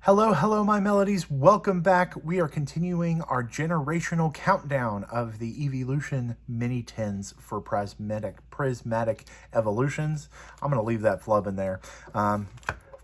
Hello, hello, my melodies. Welcome back. We are continuing our generational countdown of the Eeveelution mini tins for prismatic evolutions. I'm going to leave that flub in there. Of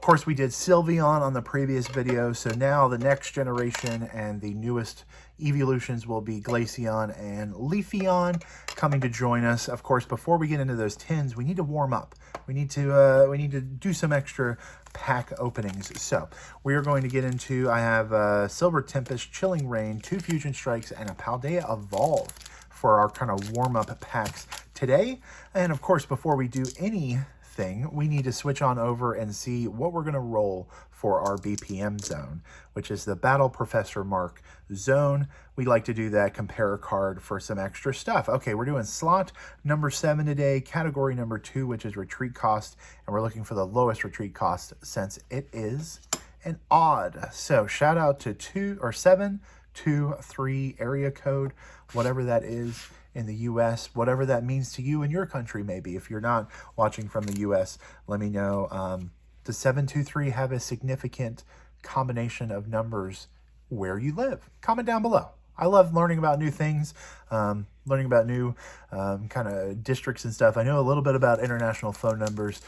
course, we did Sylveon on the previous video, so now the next generation and the newest Eeveelutions will be Glaceon and Leafeon coming to join us. Of course, before we get into those tins, we need to warm up. We need to do some extra pack openings. So we are going to get into, I have Silver Tempest, Chilling Rain, 2 Fusion Strikes, and a Paldea Evolve for our kind of warm-up packs today. And of course, before we do anything, we need to switch on over and see what we're going to roll for our BPM zone, which is the Battle Professor Mark zone. We like to do that, compare a card for some extra stuff. Okay, we're doing slot number 7 today, category number 2, which is retreat cost, and we're looking for the lowest retreat cost since it is an odd. So shout out to 723 area code, whatever that is in the US, whatever that means to you in your country. Maybe if you're not watching from the US, let me know. Does 723 have a significant combination of numbers where you live? Comment down below. I love learning about new things, learning about new kind of districts and stuff. I know a little bit about international phone numbers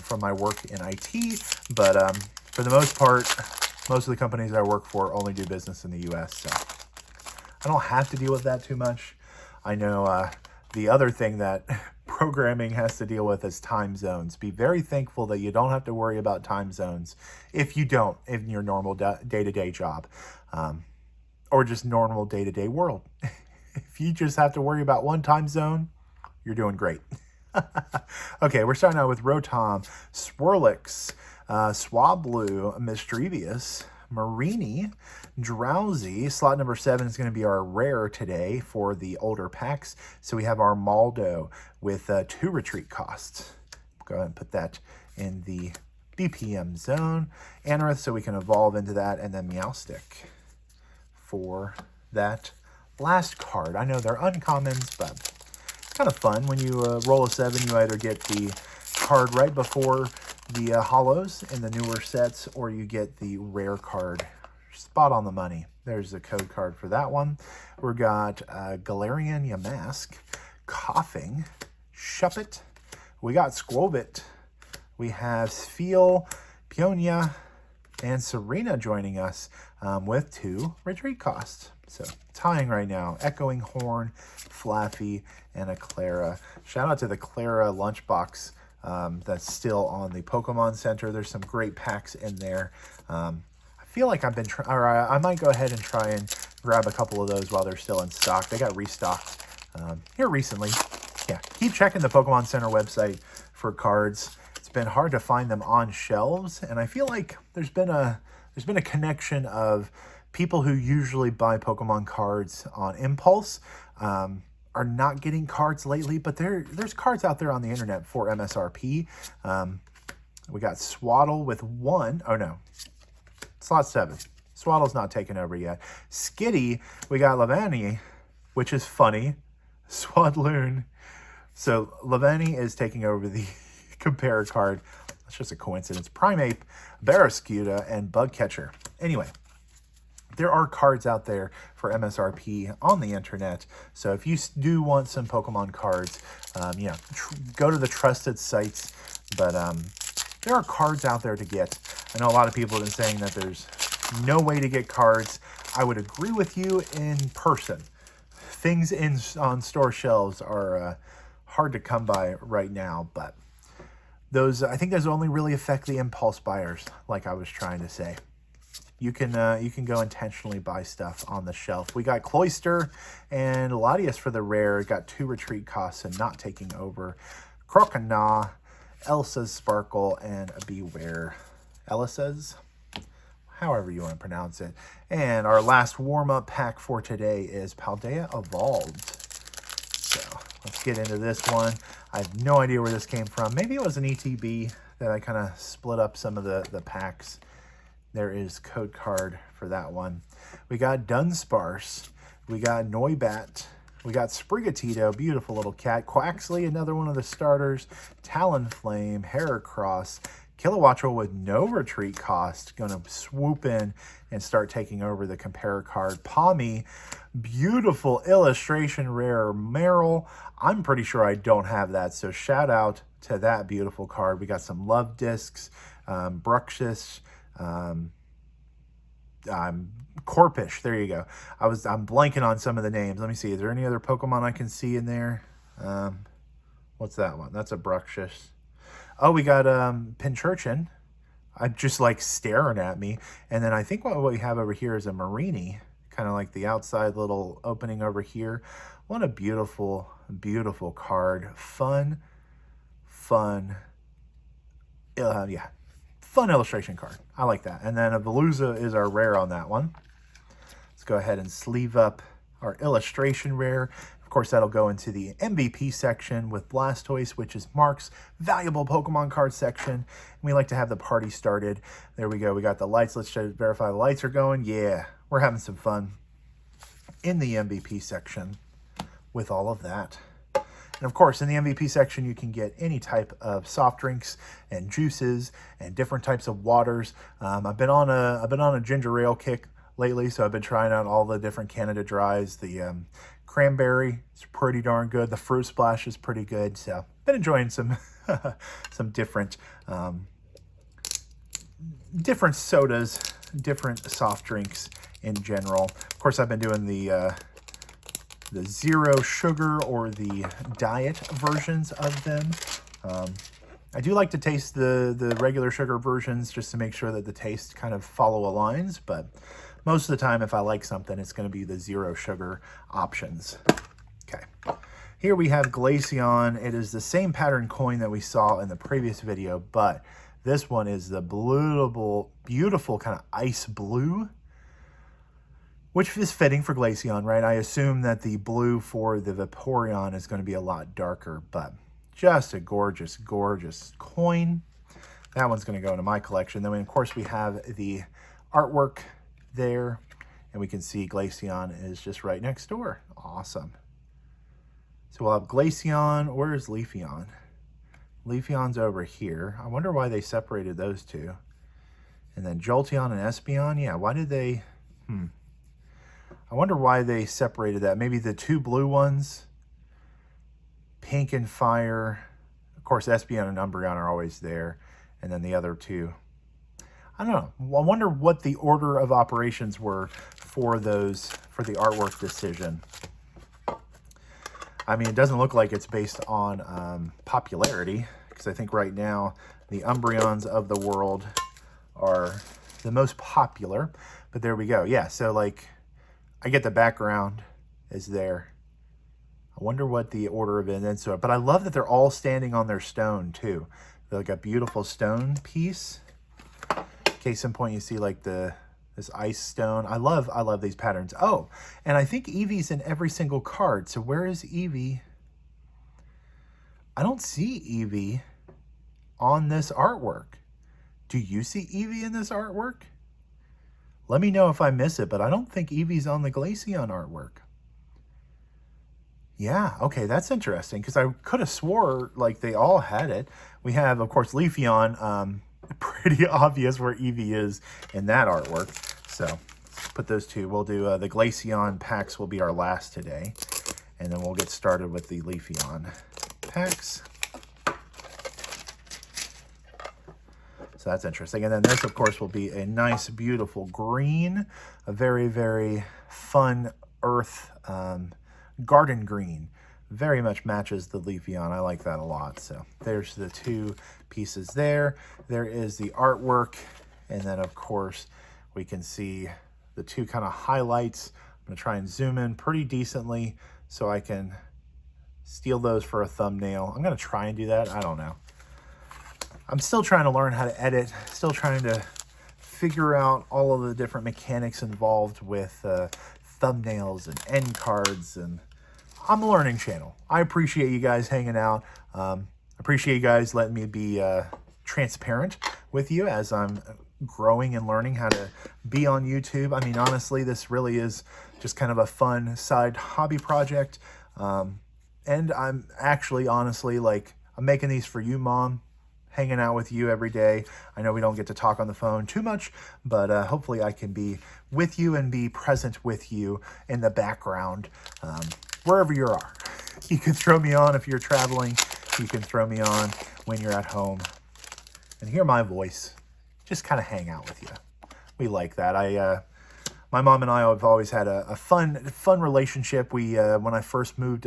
from my work in IT, but for the most part, most of the companies I work for only do business in the US, so I don't have to deal with that too much. I know the other thing that programming has to deal with is time zones. Be very thankful that you don't have to worry about time zones if you don't in your normal day-to-day job or just normal day-to-day world. If you just have to worry about one time zone, you're doing great. Okay, we're starting out with Rotom, Swirlix, Swablu, Mischievous, Marini, Drowsy. Slot number 7 is going to be our rare today for the older packs. So we have our Maldo with 2 retreat costs. Go ahead and put that in the BPM zone. Anorith, so we can evolve into that, and then Meowstic for that last card. I know they're uncommons, but it's kind of fun. When you roll a 7, you either get the card right before the hollows in the newer sets, or you get the rare card spot on the money. There's the code card for that one. We got Galarian Yamask, Coughing, Shuppet. We got Squovit. We have Sfeel, Pionia, and Serena joining us with 2 retreat costs. So tying right now, Echoing Horn, Flaffy, and a Clara. Shout out to the Clara lunchbox that's still on the Pokemon Center. There's some great packs in there. I feel like I've been I might go ahead and try and grab a couple of those while they're still in stock. They got restocked here recently. Yeah, keep checking the Pokemon Center website for cards. It's been hard to find them on shelves, and I feel like there's been a connection of people who usually buy Pokemon cards on impulse are not getting cards lately, but there's cards out there on the internet for MSRP. We got Swaddle with 1. Oh no, slot 7. Swaddle's not taken over yet. Skitty, we got Lavani, which is funny. Swadloon. So Lavani is taking over the compare card. That's just a coincidence. Primeape, Barraskewda, and Bugcatcher. Anyway, there are cards out there for MSRP on the internet. So if you do want some Pokemon cards, go to the trusted sites. But there are cards out there to get. I know a lot of people have been saying that there's no way to get cards. I would agree with you in person. Things on store shelves are hard to come by right now, but I think those only really affect the impulse buyers, like I was trying to say. You can go intentionally buy stuff on the shelf. We got Cloyster and Latias for the rare. Got 2 retreat costs and not taking over. Croconaw, Elsa's Sparkle, and a Beware. Elisa's, however you want to pronounce it. And our last warm-up pack for today is Paldea Evolved. So let's get into this one. I have no idea where this came from. Maybe it was an ETB that I kind of split up some of the packs. There is code card for that one. We got Dunsparce. We got Noibat. We got Sprigatito, beautiful little cat. Quaxley, another one of the starters. Talonflame, Heracross, Kilowattrel with no retreat cost, going to swoop in and start taking over the compare card. Palmy, beautiful illustration rare Meryl. I'm pretty sure I don't have that, so shout out to that beautiful card. We got some love discs, Bruxish, Corpish. There you go. I'm blanking on some of the names. Let me see. Is there any other Pokemon I can see in there? What's that one? That's a Bruxish. Oh, we got Pinchurchin. I'm just like staring at me. And then I think what we have over here is a Marini, kind of like the outside little opening over here. What a beautiful, beautiful card. Fun, yeah, fun illustration card. I like that. And then a Veluza is our rare on that one. Let's go ahead and sleeve up our illustration rare. Of course, that'll go into the MVP section with Blastoise, which is Mark's valuable Pokemon card section. And we like to have the party started. There we go. We got the lights. Let's verify the lights are going. Yeah, we're having some fun in the MVP section with all of that. And of course, in the MVP section, you can get any type of soft drinks and juices and different types of waters. I've been on a ginger ale kick lately, so I've been trying out all the different Canada Dries. The cranberry is pretty darn good. The fruit splash is pretty good. So been enjoying some some different sodas, different soft drinks in general. Of course, I've been doing the zero sugar or the diet versions of them. I do like to taste the regular sugar versions just to make sure that the taste kind of follow aligns, but most of the time, if I like something, it's going to be the zero sugar options. Okay. Here we have Glaceon. It is the same pattern coin that we saw in the previous video, but this one is the beautiful kind of ice blue, which is fitting for Glaceon, right? I assume that the blue for the Vaporeon is going to be a lot darker, but just a gorgeous, gorgeous coin. That one's going to go into my collection. Then, of course, we have the artwork there, and we can see Glaceon is just right next door. Awesome. So we'll have Glaceon. Where is Leafeon? Leafeon's over here. I wonder why they separated those two. And then Jolteon and Espeon. Yeah, why did they... I wonder why they separated that. Maybe the two blue ones, Pink and Fire. Of course, Espeon and Umbreon are always there. And then the other two, I don't know. I wonder what the order of operations were for those, for the artwork decision. I mean, it doesn't look like it's based on popularity, because I think right now the Umbreons of the world are the most popular. But there we go. Yeah, so like I get the background is there. I wonder what the order of events are. But I love that they're all standing on their stone too. They're like a beautiful stone piece. Case in point, you see like this ice stone. I love these patterns. Oh, and I think Eevee's in every single card. So where is Eevee? I don't see Eevee on this artwork. Do you see Eevee in this artwork? Let me know if I miss it, but I don't think Eevee's on the Glaceon artwork. Yeah, okay, that's interesting, because I could have swore like they all had it. We have, of course, Leafeon. Pretty obvious where Eevee is in that artwork. So let's put those two. We'll do the Glaceon packs will be our last today. And then we'll get started with the Leafeon packs. So that's interesting. And then this, of course, will be a nice, beautiful green. A very, very fun earth garden green. Very much matches the Leafeon. I like that a lot. So there's the two pieces there. There is the artwork. And then, of course, we can see the two kind of highlights. I'm going to try and zoom in pretty decently so I can steal those for a thumbnail. I'm going to try and do that. I don't know. I'm still trying to learn how to edit. Still trying to figure out all of the different mechanics involved with thumbnails and end cards, and I'm a learning channel. I appreciate you guys hanging out. Appreciate you guys letting me be transparent with you as I'm growing and learning how to be on YouTube. I mean, honestly, this really is just kind of a fun side hobby project. And I'm actually, honestly, like, I'm making these for you, Mom. hanging out with you every day. I know we don't get to talk on the phone too much, but hopefully I can be with you and be present with you in the background, wherever you are. You can throw me on if you're traveling. You can throw me on when you're at home and hear my voice. Just kind of hang out with you. We like that. My mom and I have always had a fun relationship. We when I first moved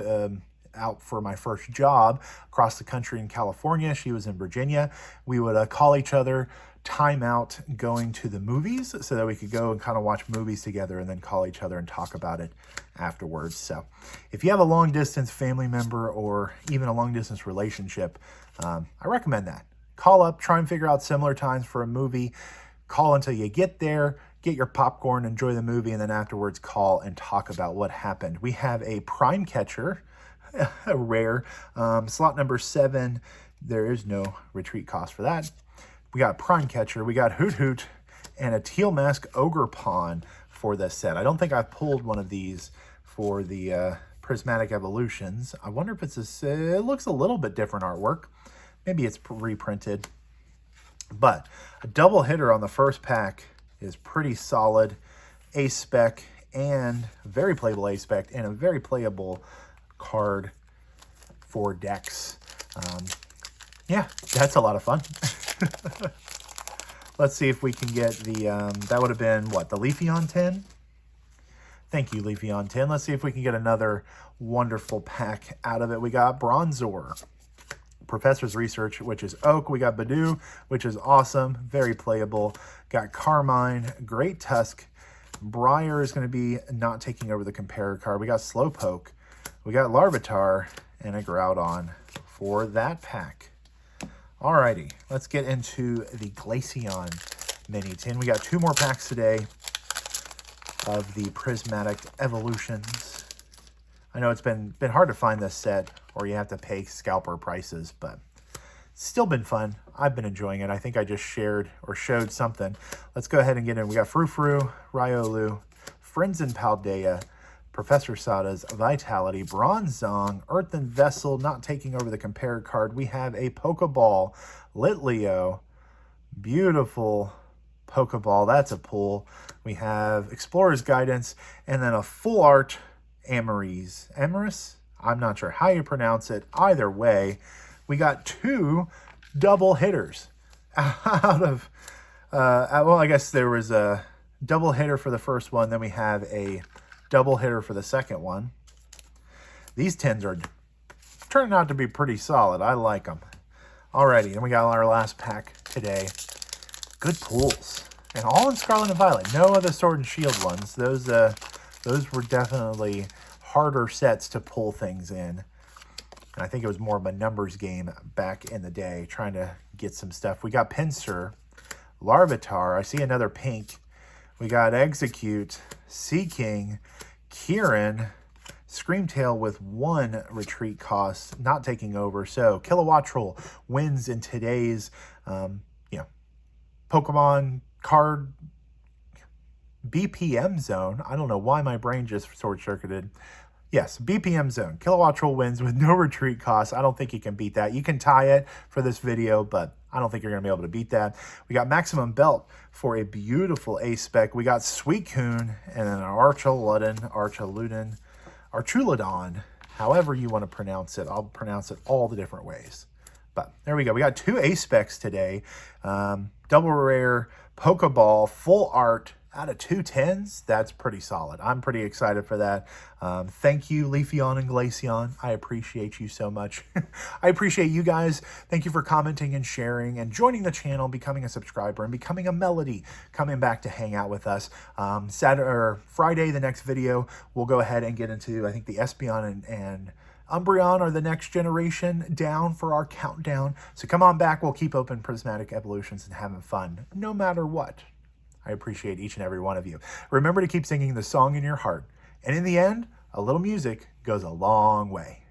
out for my first job across the country in California, she was in Virginia. We would call each other, time out going to the movies so that we could go and kind of watch movies together and then call each other and talk about it afterwards. So if you have a long distance family member or even a long distance relationship, I recommend that. Call up, try and figure out similar times for a movie. Call until you get there, get your popcorn, enjoy the movie, and then afterwards call and talk about what happened. We have a prime catcher, a rare, slot number 7. There is no retreat cost for that. We got prime catcher, we got Hoot Hoot, and a teal mask ogre pawn for this set. I don't think I've pulled one of these for the prismatic evolutions. I wonder if it looks a little bit different artwork. Maybe it's reprinted. But a double hitter on the first pack is pretty solid. A spec and very playable A spec and a very playable card for decks. Yeah, that's a lot of fun. Let's see if we can get the, that would have been, what, the Leafeon 10? Thank you, Leafeon 10. Let's see if we can get another wonderful pack out of it. We got Bronzor, Professor's Research, which is Oak. We got Badoo, which is awesome, very playable. Got Carmine, Great Tusk. Briar is going to be not taking over the Compare card. We got Slowpoke. We got Larvitar and a Groudon for that pack. Alrighty, let's get into the Glaceon mini tin. We got 2 more packs today of the Prismatic Evolutions. I know it's been hard to find this set, or you have to pay scalper prices, but it's still been fun. I've been enjoying it. I think I just shared or showed something. Let's go ahead and get in. We got Frou-Frou, Riolu, Friends Paldea, Professor Sada's Vitality, Bronzong, Earthen Vessel, not taking over the Compare card. We have a Pokeball, Litleo, beautiful Pokeball. That's a pull. We have Explorer's Guidance, and then a full art Amoris? I'm not sure how you pronounce it. Either way, we got 2 double hitters out of, well, I guess there was a double hitter for the first one. Then we have a double hitter for the second one. These tins are turning out to be pretty solid. I like them. Alrighty, and we got our last pack today. Good pulls. And all in Scarlet and Violet. No other Sword and Shield ones. Those were definitely harder sets to pull things in. And I think it was more of a numbers game back in the day, trying to get some stuff. We got Pinsir, Larvitar. I see another pink. We got Execute, Seaking, Kieran, Screamtail with 1 retreat cost, not taking over. So Kilowattrel wins in today's, Pokemon card BPM zone. I don't know why my brain just short-circuited. Yes, BPM zone. Kilowattrel wins with no retreat cost. I don't think you can beat that. You can tie it for this video, but I don't think you're going to be able to beat that. We got Maximum Belt for a beautiful A-Spec. We got Suicune and then Archuludon, however you want to pronounce it. I'll pronounce it all the different ways. But there we go. We got 2 A-Specs today. Double rare, Pokeball, full art, out of 2 10s, that's pretty solid. I'm pretty excited for that. Thank you, Leafeon and Glaceon. I appreciate you so much. I appreciate you guys. Thank you for commenting and sharing and joining the channel, becoming a subscriber, and becoming a Melody, coming back to hang out with us. Friday, the next video, we'll go ahead and get into, I think, the Espeon and Umbreon are the next generation down for our countdown. So come on back. We'll keep open Prismatic Evolutions and having fun, no matter what. I appreciate each and every one of you. Remember to keep singing the song in your heart. And in the end, a little music goes a long way.